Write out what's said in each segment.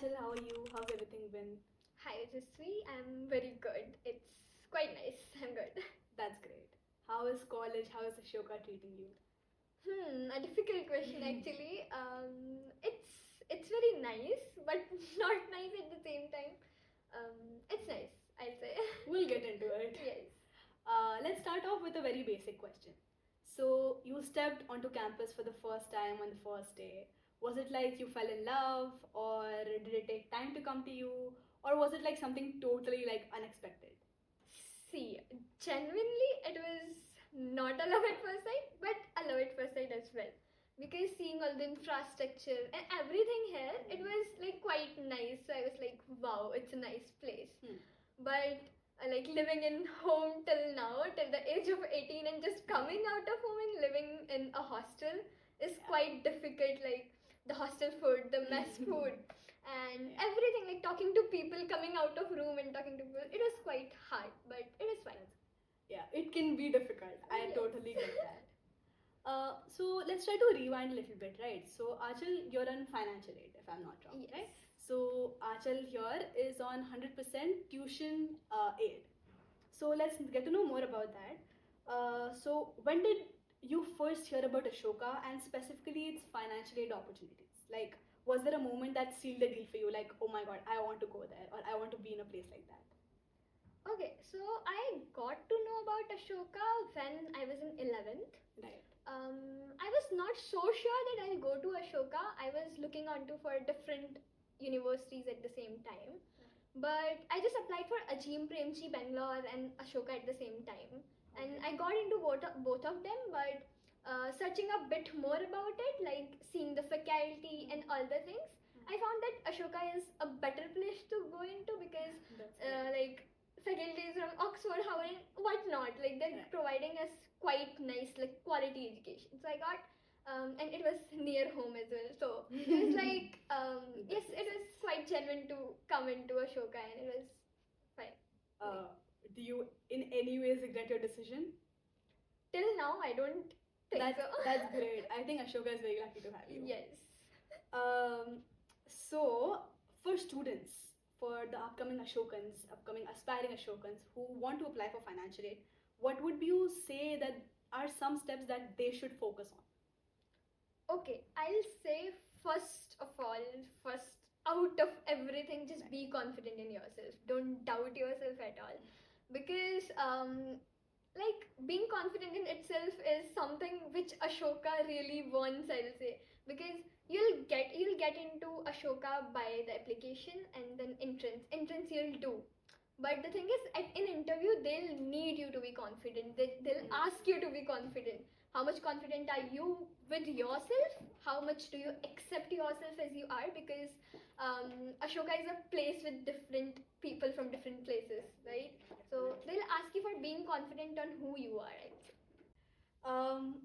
Aanchal, how are you? How's everything been? Hi, Yashasvi. I'm very good. It's quite nice. I'm good. That's great. How is college? How is Ashoka treating you? A difficult question actually. It's very nice, but not nice at the same time. It's nice, I'd say. We'll get into it. Yes. Let's start off with a very basic question. So, you stepped onto campus for the first time on the first day. Was it like you fell in love, or did it take time to come to you, or was it like something totally like unexpected? See, genuinely, it was not a love at first sight, but a love at first sight as well. Because seeing all the infrastructure and everything here, it was like quite nice. So I was like, wow, it's a nice place. But like living in home till now, till the age of 18, and just coming out of home and living in a hostel is quite difficult. Like the hostel food, the mess food, and everything. Like talking to people, coming out of room and talking to people, it was quite hard, but it is fine. Yeah, it can be difficult. I Yes. totally get that. So let's try to rewind a little bit, right? So Achal, you're on financial aid, if I'm not wrong, Yes. right? So Achal here is on 100% tuition aid. So let's get to know more about that. So when did you first hear about Ashoka and specifically its financial aid opportunities? Like, was there a moment that sealed the deal for you? Like, oh my God, I want to go there, or I want to be in a place like that. Okay, so I got to know about Ashoka when I was in 11th. Right. I was not so sure that I'll go to Ashoka. I was looking onto for different universities at the same time. But I just applied for Ajim Premji Bangalore and Ashoka at the same time. And I got into both of them, but searching a bit more about it, like seeing the faculty and all the things, I found that Ashoka is a better place to go into because like faculties from Oxford, Harvard, and whatnot. Like they're providing us quite nice, like quality education. So I got, and it was near home as well. So it was like, yes, it was quite genuine to come into Ashoka, and it was fine. Do you in any ways regret your decision? Till now, I don't think so. That's great. I think Ashoka is very lucky to have you. Yes. So for students, for the upcoming Ashokans, upcoming aspiring Ashokans who want to apply for financial aid, what would you say that are some steps that they should focus on? Okay, I'll say first of all, first out of everything, just be confident in yourself. Don't doubt yourself at all. Because like being confident in itself is something which Ashoka really wants, I'll say. Because you'll get into Ashoka by the application and then entrance you'll do. But the thing is, in interview, they'll need you to be confident. They'll ask you to be confident. How much confident are you with yourself? How much do you accept yourself as you are? Because Ashoka is a place with different people from different places, right? So they'll ask you for being confident on who you are, I'd say.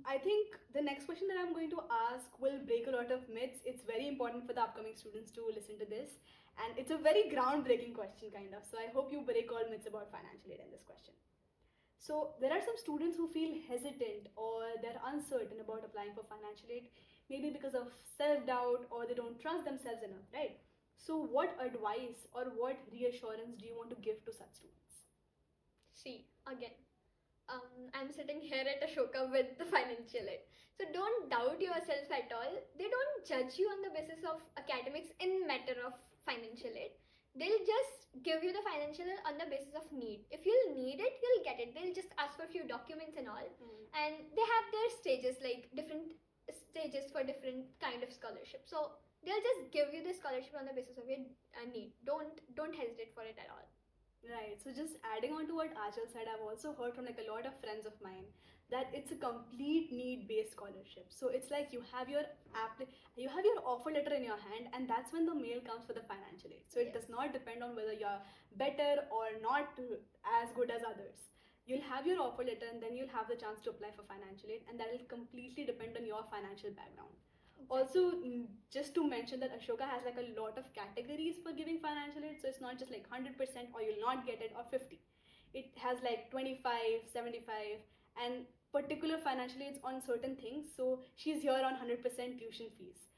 I think the next question that I'm going to ask will break a lot of myths. It's very important for the upcoming students to listen to this. And it's a very groundbreaking question, kind of. So I hope you break all myths about financial aid in this question. So there are some students who feel hesitant or they're uncertain about applying for financial aid, maybe because of self-doubt or they don't trust themselves enough, right? So what advice or what reassurance do you want to give to such students? See, again, I'm sitting here at Ashoka with the financial aid. So don't doubt yourself at all. They don't judge you on the basis of academics in matter of financial aid. They'll just give you the financial aid on the basis of need. If you'll need it, you'll get it. They'll just ask for a few documents and all. And they have their stages, like different stages for different kind of scholarship. So they'll just give you the scholarship on the basis of your need. Don't hesitate for it at all. Right. So just adding on to what Aanchal said, I've also heard from like a lot of friends of mine that it's a complete need-based scholarship. So it's like you have your offer letter in your hand, and that's when the mail comes for the financial aid. So it does not depend on whether you're better or not as good as others. You'll have your offer letter, and then you'll have the chance to apply for financial aid, and that will completely depend on your financial background. Also, just to mention that Ashoka has like a lot of categories for giving financial aid, so it's not just like 100% or you'll not get it or 50. It has like 25, 75 and particular financial aids on certain things. So she's here on 100% tuition fees.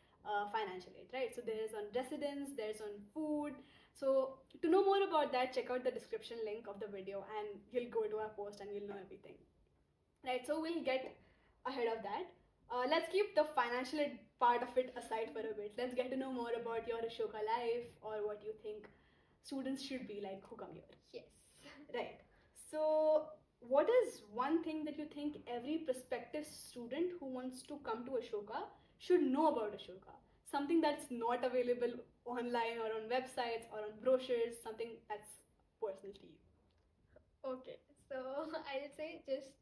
financial aid, right? So there is on residence, there's on food. So to know more about that, check out the description link of the video, and you'll go to our post and you'll know everything, right? So we'll get ahead of that. Let's keep the financial aid part of it aside for a bit. Let's get to know more about your Ashoka life, or what you think students should be like who come here. Yes. Right. So, what is one thing that you think every prospective student who wants to come to Ashoka should know about Ashoka? Something that's not available online or on websites or on brochures, something that's personal to you. Okay, so I'll say just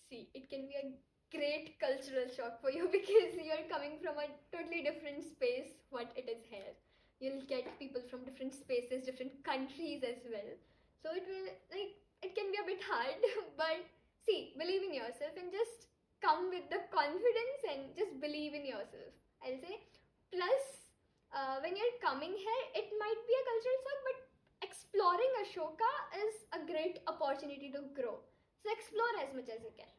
see, it can be a great cultural shock for you because you're coming from a totally different space, what it is here. You'll get people from different spaces, different countries as well. So it will, like, it can be a bit hard, but see, believe in yourself and just come with the confidence and just believe in yourself. I'll say, plus, when you're coming here, it might be a cultural shock, but exploring Ashoka is a great opportunity to grow. So explore as much as you can.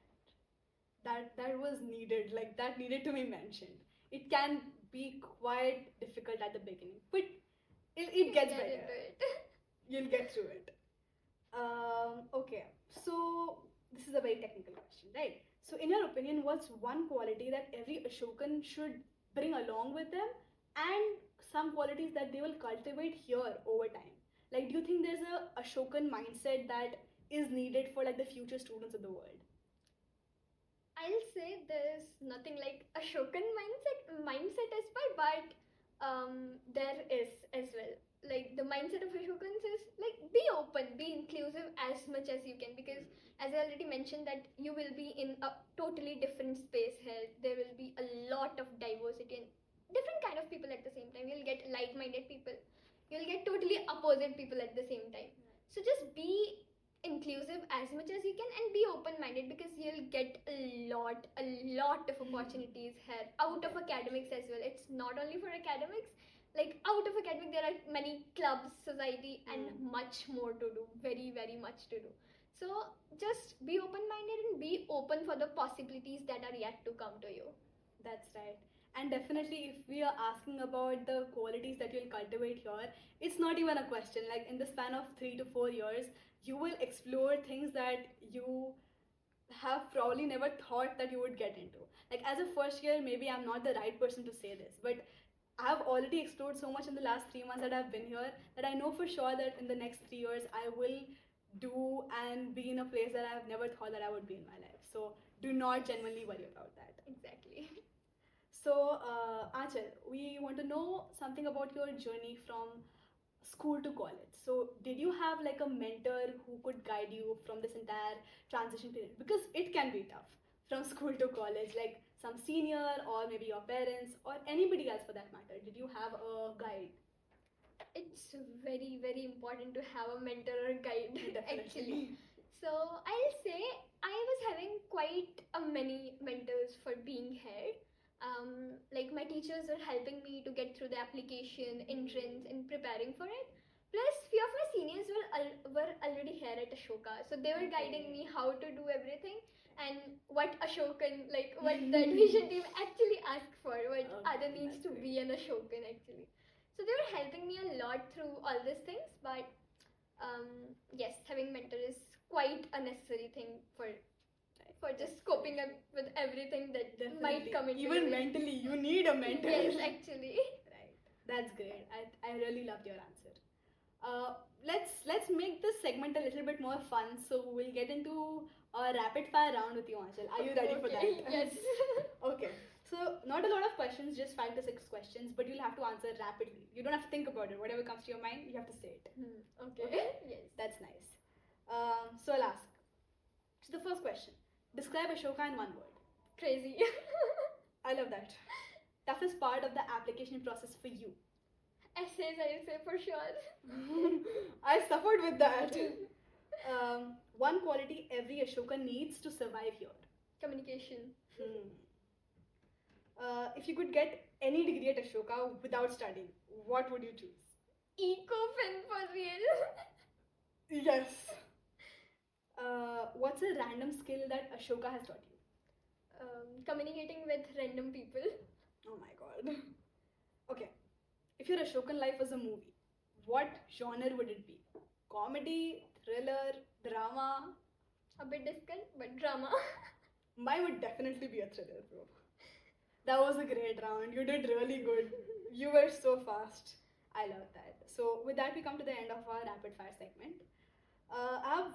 That was needed, like that needed to be mentioned. It can be quite difficult at the beginning, but it gets Get better. into it. You'll get through it. Okay, so this is a very technical question, right? So, in your opinion, what's one quality that every Ashokan should bring along with them, and some qualities that they will cultivate here over time? Like, do you think there's a Ashokan mindset that is needed for like the future students of the world? I'll say there's nothing like Ashokan mindset as well, but there is as well. Like the mindset of Ashokans is like be open, be inclusive as much as you can, because as I already mentioned that you will be in a totally different space here. There will be a lot of diversity and different kind of people at the same time. You'll get like-minded people. You'll get totally opposite people at the same time. So just be inclusive as much as you can and be open-minded, because you'll get a lot of opportunities here out of academics as well. It's not only for academics, like out of academic there are many clubs, society, and much more to do, very much to do. So just be open-minded and be open for the possibilities that are yet to come to you. That's right. And definitely, if we are asking about the qualities that you'll cultivate here, it's not even a question. Like in the span of 3 to 4 years, you will explore things that you have probably never thought that you would get into. Like as a first year, maybe I'm not the right person to say this, but I've already explored so much in the last 3 months that I've been here that I know for sure that in the next 3 years I will do and be in a place that I've never thought that I would be in my life. So do not genuinely worry about that. Exactly. So, Aanchal, we want to know something about your journey from school to college. So, did you have like a mentor who could guide you from this entire transition period? Because it can be tough from school to college, like some senior or maybe your parents or anybody else for that matter. Did you have a guide? It's very important to have a mentor or guide Definitely. actually. So I'll say I was having quite a many mentors for being here. Like my teachers were helping me to get through the application, entrance, and preparing for it. Plus, few of my seniors were already here at Ashoka, so they were guiding me how to do everything and what Ashokan, like what the admission team actually asked for, what other needs to be an Ashokan actually. So they were helping me a lot through all these things, but yes, having mentor is quite a necessary thing for just coping up with everything that might come into Even your way. mentally, you need a mentor. Yes, actually. Right. That's great. I really loved your answer. Let's make this segment a little bit more fun. So we'll get into a rapid fire round with you, Aanchal. Are you ready for that? Yes. Okay. So not a lot of questions, just 5 to 6 questions, but you'll have to answer rapidly. You don't have to think about it. Whatever comes to your mind, you have to say it. Okay. Yes. That's nice. So I'll ask. So the first question: describe Ashoka in one word. Crazy. I love that. Toughest part of the application process for you. Essays, I'll say for sure. I suffered with that. One quality every Ashoka needs to survive here. Communication. If you could get any degree at Ashoka without studying, what would you choose? Eco-fin for real. Yes. What's a random skill that Ashoka has taught you? Communicating with random people. Oh my god. Okay, if your Ashokan life was a movie, what genre would it be? Comedy, thriller, drama? A bit difficult, but drama. Mine would definitely be a thriller, bro. That was a great round. You did really good. You were so fast. I love that. So, with that, we come to the end of our rapid fire segment. I have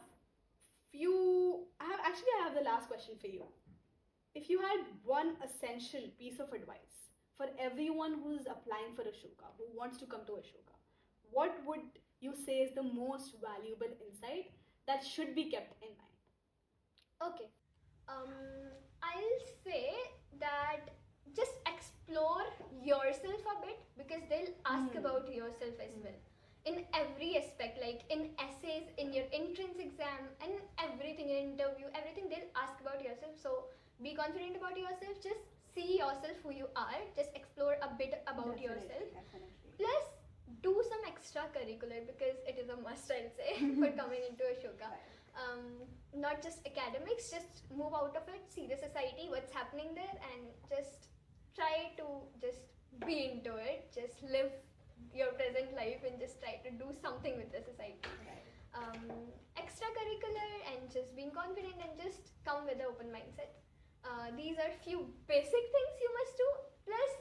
I have the last question for you. If you had one essential piece of advice for everyone who's applying for Ashoka, who wants to come to Ashoka, what would you say is the most valuable insight that should be kept in mind? Okay. Um, I'll say that just explore yourself a bit because they'll ask about yourself as well. In every aspect, like in essays, in your entrance exam, and everything, in interview, everything, they'll ask about yourself. So be confident about yourself. Just see yourself who you are. Just explore a bit about yourself. Definitely. Plus, do some extracurricular because it is a must, I'll say, for coming into Ashoka. Not just academics, just move out of it, see the society, what's happening there, and just try to just be into it. Just live your present life and just try to do something with the society. Extracurricular and just being confident and just come with an open mindset. These are few basic things you must do. Plus,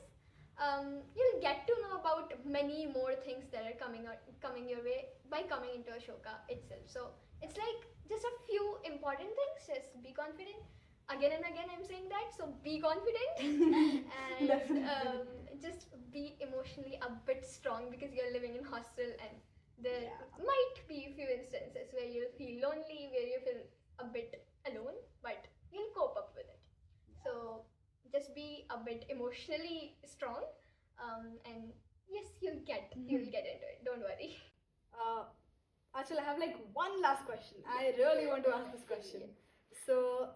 you'll get to know about many more things that are coming your way by coming into Ashoka itself. So it's like just a few important things. Just be confident. Again and again, I'm saying that. So be confident and just be emotionally a bit strong because you're living in hostel and there might be a few instances where you'll feel lonely, where you feel a bit alone, but you'll cope up with it. So just be a bit emotionally strong, and yes, you'll get into it. Don't worry. Actually, I have like one last question. I really want to ask this question. So,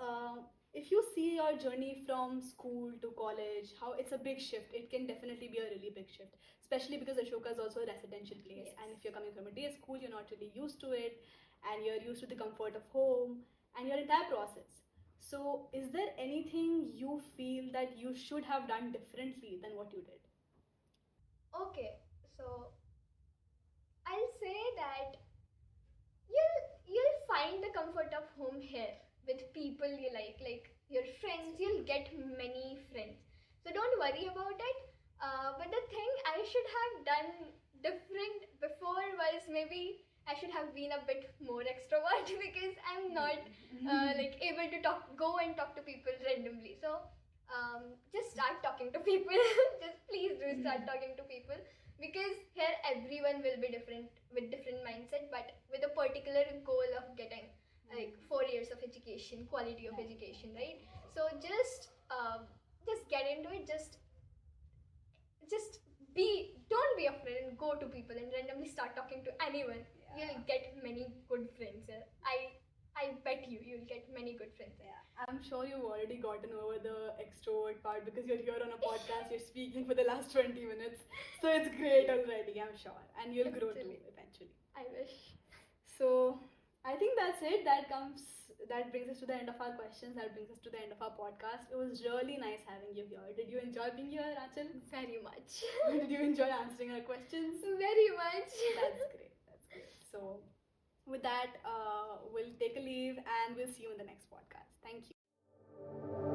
if you see your journey from school to college, how it's a big shift. It can definitely be a really big shift, especially because Ashoka is also a residential place. Yes. And if you're coming from a day school, you're not really used to it, and you're used to the comfort of home and your entire process. So, is there anything you feel that you should have done differently than what you did? Okay, so I'll say that you'll find the comfort of home here with people you like your friends. You'll get many friends, so don't worry about it. But the thing I should have done different before was maybe I should have been a bit more extrovert because I'm not like able to go and talk to people randomly. So just start talking to people. Just please do start talking to people because here everyone will be different with different mindset but with a particular goal of getting like 4 years of education, quality of education, right? So just get into it. Just be don't be afraid and go to people and randomly start talking to anyone. You'll get many good friends. I bet you'll get many good friends. I'm sure you've already gotten over the extrovert part because you're here on a podcast, you're speaking for the last 20 minutes. So it's great already, I'm sure. And you'll grow too Actually. eventually. I wish. So I think that's it. That brings us to the end of our questions. That brings us to the end of our podcast. It was really nice having you here. Did you enjoy being here, Aanchal? Very much. Did you enjoy answering our questions? Very much. That's great. That's great. So with that, we'll take a leave and we'll see you in the next podcast. Thank you.